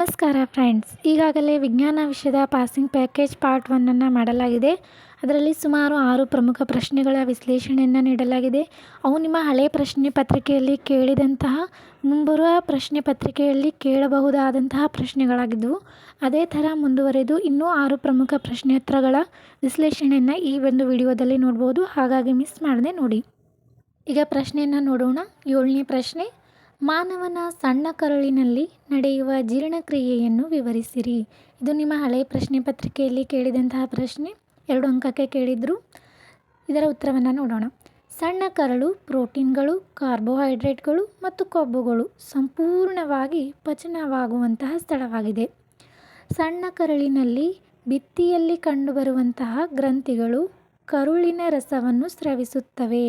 ನಮಸ್ಕಾರ ಫ್ರೆಂಡ್ಸ್, ಈಗಾಗಲೇ ವಿಜ್ಞಾನ ವಿಷಯದ ಪಾಸಿಂಗ್ ಪ್ಯಾಕೇಜ್ ಪಾರ್ಟ್ 1 ಮಾಡಲಾಗಿದೆ. ಅದರಲ್ಲಿ ಸುಮಾರು 6 ಪ್ರಮುಖ ಪ್ರಶ್ನೆಗಳ ವಿಶ್ಲೇಷಣೆಯನ್ನು ನೀಡಲಾಗಿದೆ. ಅವು ನಿಮ್ಮ ಹಳೆ ಪ್ರಶ್ನೆ ಪತ್ರಿಕೆಯಲ್ಲಿ ಕೇಳಿದಂತಹ ಮುಂಬರುವ ಪ್ರಶ್ನೆ ಪತ್ರಿಕೆಯಲ್ಲಿ ಕೇಳಬಹುದಾದಂತಹ ಪ್ರಶ್ನೆಗಳಾಗಿದ್ದವು. ಅದೇ ಥರ ಮುಂದುವರೆದು ಇನ್ನೂ 6 ಪ್ರಮುಖ ಪ್ರಶ್ನೋತ್ತರಗಳ ವಿಶ್ಲೇಷಣೆಯನ್ನು ಈ ಒಂದು ವಿಡಿಯೋದಲ್ಲಿ ನೋಡ್ಬೋದು. ಹಾಗಾಗಿ ಮಿಸ್ ಮಾಡದೆ ನೋಡಿ. ಈಗ ಪ್ರಶ್ನೆಯನ್ನು ನೋಡೋಣ. 7ನೇ ಪ್ರಶ್ನೆ, ಮಾನವನ ಸಣ್ಣ ಕರುಳಿನಲ್ಲಿ ನಡೆಯುವ ಜೀರ್ಣಕ್ರಿಯೆಯನ್ನು ವಿವರಿಸಿರಿ. ಇದು ನಿಮ್ಮ ಹಳೆಯ ಪ್ರಶ್ನೆ ಪತ್ರಿಕೆಯಲ್ಲಿ ಕೇಳಿದಂತಹ ಪ್ರಶ್ನೆ, 2 ಅಂಕಕ್ಕೆ ಕೇಳಿದರು. ಇದರ ಉತ್ತರವನ್ನು ನೋಡೋಣ. ಸಣ್ಣ ಕರಳು ಪ್ರೋಟೀನ್ಗಳು, ಕಾರ್ಬೋಹೈಡ್ರೇಟ್ಗಳು ಮತ್ತು ಕೊಬ್ಬುಗಳು ಸಂಪೂರ್ಣವಾಗಿ ಪಚನವಾಗುವಂತಹ ಸ್ಥಳವಾಗಿದೆ. ಸಣ್ಣ ಕರುಳಿನಲ್ಲಿ ಭಿತ್ತಿಯಲ್ಲಿ ಕಂಡುಬರುವಂತಹ ಗ್ರಂಥಿಗಳು ಕರುಳಿನ ರಸವನ್ನು ಸ್ರವಿಸುತ್ತವೆ.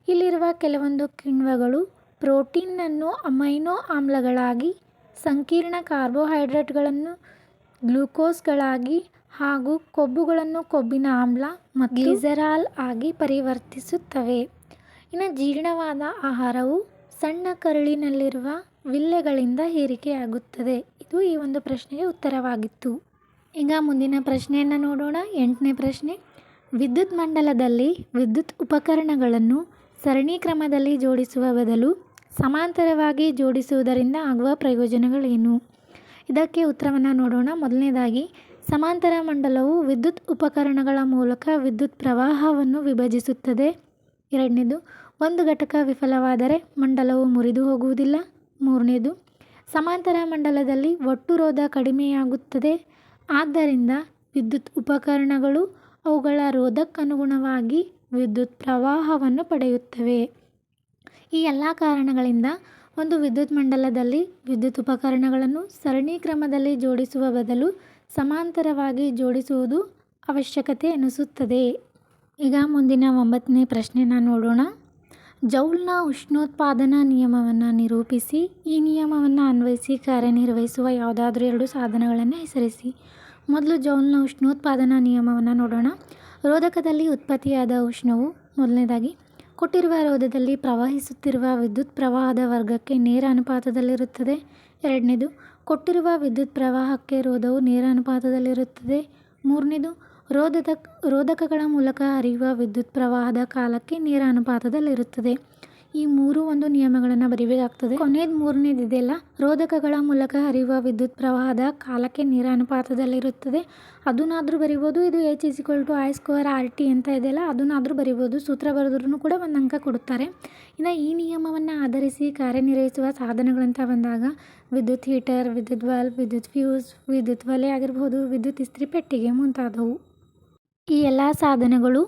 ಇಲ್ಲಿರುವ ಕೆಲವೊಂದು ಕಿಣ್ವಗಳು ಪ್ರೋಟೀನನ್ನು ಅಮೈನೋ ಆಮ್ಲಗಳಾಗಿ, ಸಂಕೀರ್ಣ ಕಾರ್ಬೋಹೈಡ್ರೇಟ್ಗಳನ್ನು ಗ್ಲೂಕೋಸ್ಗಳಾಗಿ ಹಾಗೂ ಕೊಬ್ಬುಗಳನ್ನು ಕೊಬ್ಬಿನ ಆಮ್ಲ ಮತ್ತು ಗ್ಲಿಸರಾಲ್ ಆಗಿ ಪರಿವರ್ತಿಸುತ್ತವೆ. ಇನ್ನು ಜೀರ್ಣವಾದ ಆಹಾರವು ಸಣ್ಣ ಕರುಳಿನಲ್ಲಿರುವ ವಿಲ್ಲೆಗಳಿಂದ ಹೀರಿಕೆಯಾಗುತ್ತದೆ. ಇದು ಈ ಒಂದು ಪ್ರಶ್ನೆಗೆ ಉತ್ತರವಾಗಿತ್ತು. ಈಗ ಮುಂದಿನ ಪ್ರಶ್ನೆಯನ್ನು ನೋಡೋಣ. 8ನೇ ಪ್ರಶ್ನೆ, ವಿದ್ಯುತ್ ಮಂಡಲದಲ್ಲಿ ವಿದ್ಯುತ್ ಉಪಕರಣಗಳನ್ನು ಸರಣಿ ಕ್ರಮದಲ್ಲಿ ಜೋಡಿಸುವ ಬದಲು ಸಮಾಂತರವಾಗಿ ಜೋಡಿಸುವುದರಿಂದ ಆಗುವ ಪ್ರಯೋಜನಗಳೇನು? ಇದಕ್ಕೆ ಉತ್ತರವನ್ನು ನೋಡೋಣ. ಮೊದಲನೇದಾಗಿ, ಸಮಾಂತರ ಮಂಡಲವು ವಿದ್ಯುತ್ ಉಪಕರಣಗಳ ಮೂಲಕ ವಿದ್ಯುತ್ ಪ್ರವಾಹವನ್ನು ವಿಭಜಿಸುತ್ತದೆ. 2ನೇದು, ಒಂದು ಘಟಕ ವಿಫಲವಾದರೆ ಮಂಡಲವು ಮುರಿದು ಹೋಗುವುದಿಲ್ಲ. 3ನೇದು, ಸಮಾಂತರ ಮಂಡಲದಲ್ಲಿ ಒಟ್ಟು ರೋಧ ಕಡಿಮೆಯಾಗುತ್ತದೆ. ಆದ್ದರಿಂದ ವಿದ್ಯುತ್ ಉಪಕರಣಗಳು ಅವುಗಳ ರೋಧಕ್ಕನುಗುಣವಾಗಿ ವಿದ್ಯುತ್ ಪ್ರವಾಹವನ್ನು ಪಡೆಯುತ್ತವೆ. ಈ ಎಲ್ಲ ಕಾರಣಗಳಿಂದ ಒಂದು ವಿದ್ಯುತ್ ಮಂಡಲದಲ್ಲಿ ವಿದ್ಯುತ್ ಉಪಕರಣಗಳನ್ನು ಸರಣಿ ಕ್ರಮದಲ್ಲಿ ಜೋಡಿಸುವ ಬದಲು ಸಮಾಂತರವಾಗಿ ಜೋಡಿಸುವುದು ಅವಶ್ಯಕತೆ ಎನಿಸುತ್ತದೆ. ಈಗ ಮುಂದಿನ 9ನೇ ಪ್ರಶ್ನೆನ ನೋಡೋಣ. ಜೌಲ್ನ ಉಷ್ಣೋತ್ಪಾದನಾ ನಿಯಮವನ್ನು ನಿರೂಪಿಸಿ. ಈ ನಿಯಮವನ್ನು ಅನ್ವಯಿಸಿ ಕಾರ್ಯನಿರ್ವಹಿಸುವ ಯಾವುದಾದ್ರೂ 2 ಸಾಧನಗಳನ್ನು ಹೆಸರಿಸಿ. ಮೊದಲು ಜೌಲ್ನ ಉಷ್ಣೋತ್ಪಾದನಾ ನಿಯಮವನ್ನು ನೋಡೋಣ. ರೋಧಕದಲ್ಲಿ ಉತ್ಪತ್ತಿಯಾದ ಉಷ್ಣವು ಮೊದಲನೇದಾಗಿ ಕೊಟ್ಟಿರುವ ರೋಧದಲ್ಲಿ ಪ್ರವಹಿಸುತ್ತಿರುವ ವಿದ್ಯುತ್ ಪ್ರವಾಹದ ವರ್ಗಕ್ಕೆ ನೇರ ಅನುಪಾತದಲ್ಲಿರುತ್ತದೆ. 2ನೇದು, ಕೊಟ್ಟಿರುವ ವಿದ್ಯುತ್ ಪ್ರವಾಹಕ್ಕೆ ರೋಧವು ನೇರ ಅನುಪಾತದಲ್ಲಿರುತ್ತದೆ. 3ನೇದು, ರೋಧಕಗಳ ಮೂಲಕ ಹರಿಯುವ ವಿದ್ಯುತ್ ಪ್ರವಾಹದ ಕಾಲಕ್ಕೆ ನೇರ ಅನುಪಾತದಲ್ಲಿರುತ್ತದೆ. ಈ 3 ನಿಯಮಗಳನ್ನು ಬರೀಬೇಕಾಗ್ತದೆ. ಕೊನೆಯದು 3ನೇದು ಇದೆಯಲ್ಲ, ರೋಧಕಗಳ ಮೂಲಕ ಹರಿಯುವ ವಿದ್ಯುತ್ ಪ್ರವಾಹದ ಕಾಲಕ್ಕೆ ನೇರ ಅನುಪಾತದಲ್ಲಿರುತ್ತದೆ. ಅದನ್ನಾದರೂ ಬರಿಬೋದು. ಇದು H=I²RT ಅಂತ ಇದೆಯಲ್ಲ, ಅದನ್ನಾದರೂ ಬರಿಬೋದು. ಸೂತ್ರ ಬರೆದ್ರೂ ಕೂಡ 1 ಅಂಕ ಕೊಡುತ್ತಾರೆ. ಇನ್ನು ಈ ನಿಯಮವನ್ನು ಆಧರಿಸಿ ಕಾರ್ಯನಿರ್ವಹಿಸುವ ಸಾಧನಗಳಂತ ಬಂದಾಗ ವಿದ್ಯುತ್ ಹೀಟರ್, ವಿದ್ಯುತ್ ಬಲ್ಬ್, ವಿದ್ಯುತ್ ಫ್ಯೂಸ್, ವಿದ್ಯುತ್ ಒಲೆ ಆಗಿರ್ಬೋದು, ವಿದ್ಯುತ್ ಇಸ್ತ್ರಿ ಪೆಟ್ಟಿಗೆ ಮುಂತಾದವು. ಈ ಎಲ್ಲ ಸಾಧನಗಳು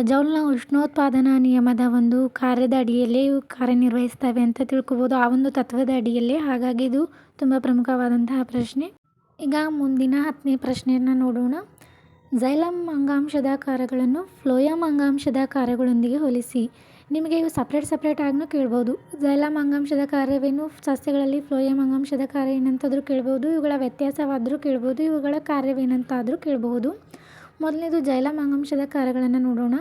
ಜೌಲ್ನ ಉಷ್ಣೋತ್ಪಾದನಾ ನಿಯಮದ ಒಂದು ಕಾರ್ಯದ ಅಡಿಯಲ್ಲೇ ಇವು ಕಾರ್ಯನಿರ್ವಹಿಸ್ತವೆ ಅಂತ ತಿಳ್ಕೊಬೋದು, ಆ ಒಂದು ತತ್ವದ ಅಡಿಯಲ್ಲೇ. ಹಾಗಾಗಿ ಇದು ತುಂಬ ಪ್ರಮುಖವಾದಂತಹ ಪ್ರಶ್ನೆ. ಈಗ ಮುಂದಿನ 10ನೇ ಪ್ರಶ್ನೆಯನ್ನು ನೋಡೋಣ. ಝೈಲಮ್ ಅಂಗಾಂಶದ ಕಾರ್ಯಗಳನ್ನು ಫ್ಲೋಯಮ್ ಅಂಗಾಂಶದ ಕಾರ್ಯಗಳೊಂದಿಗೆ ಹೋಲಿಸಿ. ನಿಮಗೆ ಇವು ಸಪ್ರೇಟ್ ಆಗಿನೂ ಕೇಳ್ಬೋದು. ಝೈಲಮ್ ಅಂಗಾಂಶದ ಕಾರ್ಯವೇನು, ಸಸ್ಯಗಳಲ್ಲಿ ಫ್ಲೋಯಮ್ ಅಂಗಾಂಶದ ಕಾರ್ಯ ಏನಂತಾದರೂ ಕೇಳ್ಬೋದು, ಇವುಗಳ ವ್ಯತ್ಯಾಸವಾದರೂ ಕೇಳ್ಬೋದು, ಇವುಗಳ ಕಾರ್ಯವೇನಂತಾದರೂ ಕೇಳಬಹುದು. ಮೊದಲನೇದು ಝೈಲಮ್ ಅಂಗಾಂಶದ ಕಾರ್ಯಗಳನ್ನು ನೋಡೋಣ.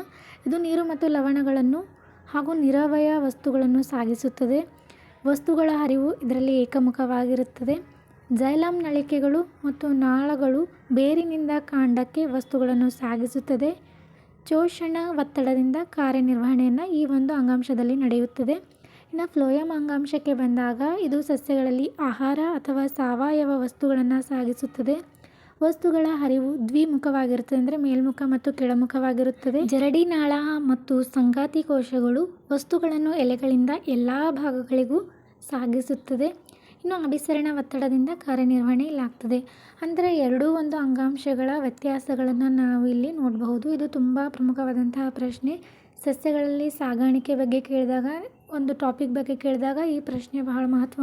ಇದು ನೀರು ಮತ್ತು ಲವಣಗಳನ್ನು ಹಾಗೂ ನಿರವಯ ವಸ್ತುಗಳನ್ನು ಸಾಗಿಸುತ್ತದೆ. ವಸ್ತುಗಳ ಹರಿವು ಇದರಲ್ಲಿ ಏಕಮುಖವಾಗಿರುತ್ತದೆ. ಝೈಲಮ್ ನಳಿಕೆಗಳು ಮತ್ತು ನಾಳಗಳು ಬೇರಿನಿಂದ ಕಾಂಡಕ್ಕೆ ವಸ್ತುಗಳನ್ನು ಸಾಗಿಸುತ್ತದೆ. ಶೋಷಣ ಒತ್ತಡದಿಂದ ಕಾರ್ಯನಿರ್ವಹಣೆಯನ್ನು ಈ ಒಂದು ಅಂಗಾಂಶದಲ್ಲಿ ನಡೆಯುತ್ತದೆ. ಇನ್ನು ಫ್ಲೋಯಮ್ ಅಂಗಾಂಶಕ್ಕೆ ಬಂದಾಗ ಇದು ಸಸ್ಯಗಳಲ್ಲಿ ಆಹಾರ ಅಥವಾ ಸಾವಯವ ವಸ್ತುಗಳನ್ನು ಸಾಗಿಸುತ್ತದೆ. ವಸ್ತುಗಳ ಹರಿವು ದ್ವಿಮುಖವಾಗಿರುತ್ತದೆ, ಅಂದರೆ ಮೇಲ್ಮುಖ ಮತ್ತು ಕೆಳಮುಖವಾಗಿರುತ್ತದೆ. ಜರಡಿ ನಾಳ ಮತ್ತು ಸಂಗಾತಿ ಕೋಶಗಳು ವಸ್ತುಗಳನ್ನು ಎಲೆಗಳಿಂದ ಎಲ್ಲ ಭಾಗಗಳಿಗೂ ಸಾಗಿಸುತ್ತದೆ. ಇನ್ನು ಅಭಿಸರಣ ಒತ್ತಡದಿಂದ ಕಾರ್ಯನಿರ್ವಹಣೆ ಇಲ್ಲಾಗ್ತದೆ. ಅಂದರೆ ಒಂದು ಅಂಗಾಂಶಗಳ ವ್ಯತ್ಯಾಸಗಳನ್ನು ನಾವು ಇಲ್ಲಿ ನೋಡಬಹುದು. ಇದು ತುಂಬ ಪ್ರಮುಖವಾದಂತಹ ಪ್ರಶ್ನೆ. ಸಸ್ಯಗಳಲ್ಲಿ ಸಾಗಾಣಿಕೆ ಬಗ್ಗೆ ಕೇಳಿದಾಗ, ಒಂದು ಟಾಪಿಕ್ ಬಗ್ಗೆ ಕೇಳಿದಾಗ ಈ ಪ್ರಶ್ನೆ ಬಹಳ ಮಹತ್ವ.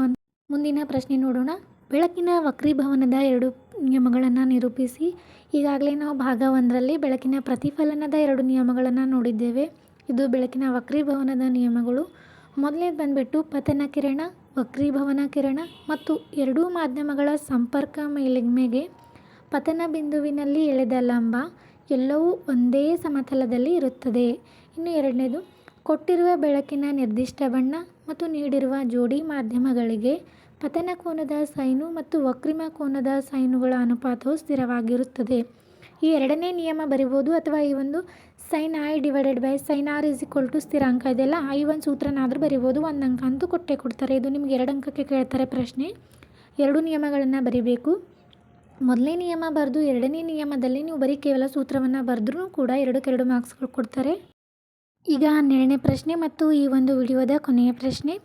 ಮುಂದಿನ ಪ್ರಶ್ನೆ ನೋಡೋಣ. ಬೆಳಕಿನ ವಕ್ರೀಭವನದ 2 ನಿಯಮಗಳನ್ನು ನಿರೂಪಿಸಿ. ಈಗಾಗಲೇ ನಾವು ಭಾಗ 1ರಲ್ಲಿ ಬೆಳಕಿನ ಪ್ರತಿಫಲನದ 2 ನಿಯಮಗಳನ್ನು ನೋಡಿದ್ದೇವೆ. ಇದು ಬೆಳಕಿನ ವಕ್ರೀಭವನದ ನಿಯಮಗಳು. ಮೊದಲನೇದು ಬಂದುಬಿಟ್ಟು ಪತನ ಕಿರಣ, ವಕ್ರೀಭವನ ಕಿರಣ ಮತ್ತು 2 ಮಾಧ್ಯಮಗಳ ಸಂಪರ್ಕ ಮೇಲ್ಮೈಗೆ ಪತನ ಬಿಂದುವಿನಲ್ಲಿ ಎಳೆದ ಲಂಬ ಎಲ್ಲವೂ ಒಂದೇ ಸಮತಲದಲ್ಲಿ ಇರುತ್ತದೆ. ಇನ್ನು 2ನೇದು, ಕೊಟ್ಟಿರುವ ಬೆಳಕಿನ ನಿರ್ದಿಷ್ಟ ಬಣ್ಣ ಮತ್ತು ನೀಡಿರುವ ಜೋಡಿ ಮಾಧ್ಯಮಗಳಿಗೆ ಪತನ ಕೋನದ ಸೈನು ಮತ್ತು ವಕ್ರಿಮ ಕೋನದ ಸೈನುಗಳ ಅನುಪಾತವು ಸ್ಥಿರವಾಗಿರುತ್ತದೆ. ಈ ಎರಡನೇ ನಿಯಮ ಬರಿಬೋದು, ಅಥವಾ ಈ ಒಂದು sine I divided by sine R is equal to ಸ್ಥಿರಾಂಕ ಇದೆಯಲ್ಲ, ಈ ಒಂದು ಸೂತ್ರನಾದರೂ ಬರಿಬೋದು. 1 ಅಂಕ ಅಂತೂ ಕೊಟ್ಟೇ ಕೊಡ್ತಾರೆ. ಇದು ನಿಮ್ಗೆ 2 ಅಂಕಕ್ಕೆ ಕೇಳ್ತಾರೆ ಪ್ರಶ್ನೆ. 2 ನಿಯಮಗಳನ್ನು ಬರಿಬೇಕು. ಮೊದಲನೇ ನಿಯಮ ಬರೆದು ಎರಡನೇ ನಿಯಮದಲ್ಲಿ ನೀವು ಬರೀ ಕೇವಲ ಸೂತ್ರವನ್ನು ಬರೆದ್ರೂ ಕೂಡ 2 ಮಾರ್ಕ್ಸ್ಗಳು ಕೊಡ್ತಾರೆ. ಈಗ 12ನೇ ಪ್ರಶ್ನೆ ಮತ್ತು ಈ ಒಂದು ವಿಡಿಯೋದ ಕೊನೆಯ ಪ್ರಶ್ನೆ.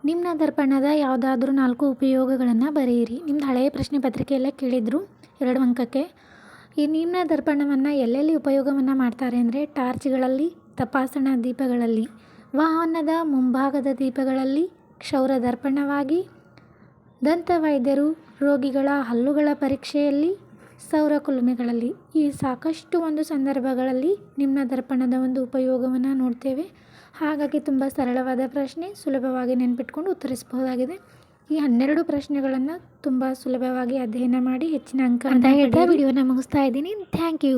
ನಿಮ್ನ ದರ್ಪಣದ ಯಾವುದಾದ್ರೂ 4 ಉಪಯೋಗಗಳನ್ನು ಬರೆಯಿರಿ. ನಿಮ್ದು ಹಳೆಯ ಪ್ರಶ್ನೆ ಪತ್ರಿಕೆಯೆಲ್ಲ ಕೇಳಿದರು 2 ಅಂಕಕ್ಕೆ. ಈ ನಿಮ್ನ ದರ್ಪಣವನ್ನು ಎಲ್ಲೆಲ್ಲಿ ಉಪಯೋಗವನ್ನು ಮಾಡ್ತಾರೆ ಅಂದರೆ ಟಾರ್ಚ್ಗಳಲ್ಲಿ, ತಪಾಸಣಾ ದೀಪಗಳಲ್ಲಿ, ವಾಹನದ ಮುಂಭಾಗದ ದೀಪಗಳಲ್ಲಿ, ಕ್ಷೌರ ದರ್ಪಣವಾಗಿ, ದಂತವೈದ್ಯರು ರೋಗಿಗಳ ಹಲ್ಲುಗಳ ಪರೀಕ್ಷೆಯಲ್ಲಿ, ಸೌರ ಕುಲುಮೆಗಳಲ್ಲಿ. ಈ ಸಾಕಷ್ಟು ಒಂದು ಸಂದರ್ಭಗಳಲ್ಲಿ ನಿಮ್ನ ದರ್ಪಣದ ಒಂದು ಉಪಯೋಗವನ್ನು ನೋಡ್ತೇವೆ. ಹಾಗಾಗಿ ತುಂಬ ಸರಳವಾದ ಪ್ರಶ್ನೆ, ಸುಲಭವಾಗಿ ನೆನಪಿಟ್ಕೊಂಡು ಉತ್ತರಿಸಬಹುದಾಗಿದೆ. ಈ 12 ಪ್ರಶ್ನೆಗಳನ್ನು ತುಂಬ ಸುಲಭವಾಗಿ ಅಧ್ಯಯನ ಮಾಡಿ ಹೆಚ್ಚಿನ ಅಂಕ ಅಂತ ಹೇಳ್ತಾ ವಿಡಿಯೋನ ಮುಗಿಸ್ತಾ ಇದ್ದೀನಿ. Thank you.